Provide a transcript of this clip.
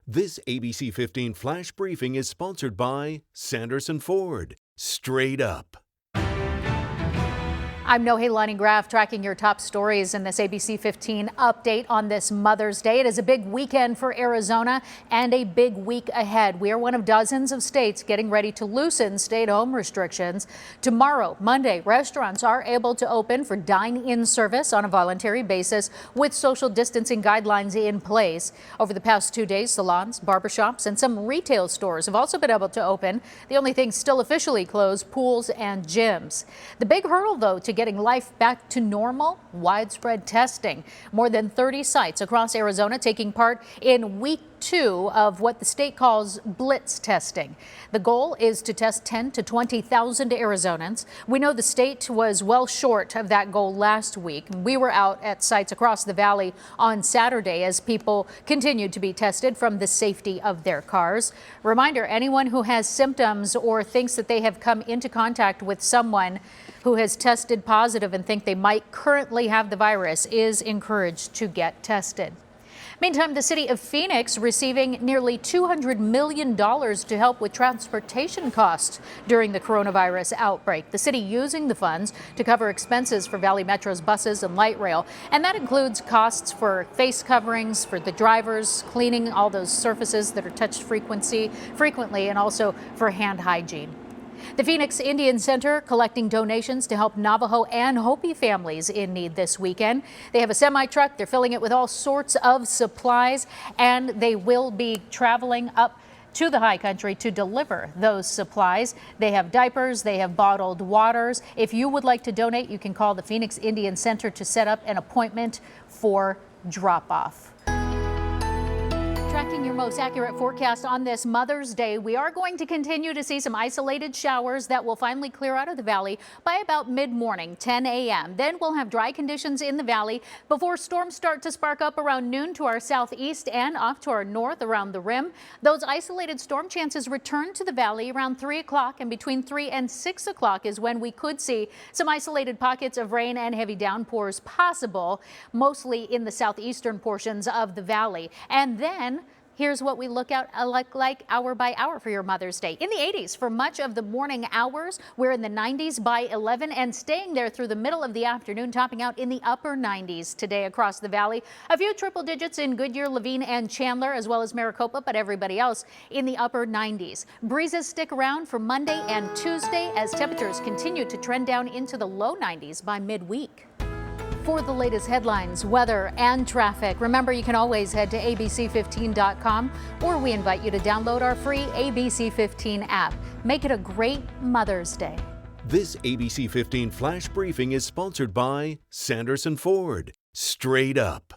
This ABC 15 Flash Briefing is sponsored by Sanderson Ford. Straight up. I'm NOHELANI GRAF, tracking your top stories in this ABC 15 update on this Mother's Day. It is a big weekend for Arizona and a big week ahead. We are one of dozens of states getting ready to loosen stay-at-home restrictions. Tomorrow, Monday, restaurants are able to open for dine-in service on a voluntary basis with social distancing guidelines in place. Over the past 2 days, salons, barbershops, and some retail stores have also been able to open. The only thing still officially closed, pools and gyms. The big hurdle, though, to getting life back to normal, widespread testing. More than 30 sites across Arizona taking part in week 2 of what the state calls BLITZ testing. The goal is to test 10 to 20,000 Arizonans. We know the state was well short of that goal last week. We were out at sites across the valley on Saturday as people continued to be tested from the safety of their cars. Reminder, anyone who has symptoms or thinks that they have come into contact with someone who has tested positive and think they might currently have the virus is encouraged to get tested. Meantime, the city of Phoenix receiving nearly $200 million to help with transportation costs during the coronavirus outbreak. The city using the funds to cover expenses for Valley Metro's buses and light rail. And that includes costs for face coverings for the drivers, cleaning all those surfaces that are touched frequently, and also for hand hygiene. The Phoenix Indian Center collecting donations to help Navajo and Hopi families in need this weekend. They have a semi-truck. They're filling it with all sorts of supplies, and they will be traveling up to the high country to deliver those supplies. They have diapers, they have bottled waters. If you would like to donate, you can call the Phoenix Indian Center to set up an appointment for drop-off. Tracking your most accurate forecast on this Mother's Day, we are going to continue to see some isolated showers that will finally clear out of the valley by about mid-morning, 10 a.m. Then we'll have dry conditions in the valley before storms start to spark up around noon to our southeast and off to our north around the rim. Those isolated storm chances return to the valley around 3 o'clock, and between 3 and 6 o'clock is when we could see some isolated pockets of rain and heavy downpours possible, mostly in the southeastern portions of the valley. And then here's what we look out like hour by hour for your Mother's Day. In the 80s for much of the morning hours. We're in the 90s by 11 and staying there through the middle of the afternoon, topping out in the upper 90s today across the valley. A few triple digits in Goodyear, Levine, and Chandler, as well as Maricopa, but everybody else in the upper 90s. Breezes stick around for Monday and Tuesday as temperatures continue to trend down into the low 90s by midweek. For the latest headlines, weather, and traffic, remember you can always head to abc15.com, or we invite you to download our free ABC 15 app. Make it a great Mother's Day. This ABC 15 Flash Briefing is sponsored by Sanderson Ford. Straight up.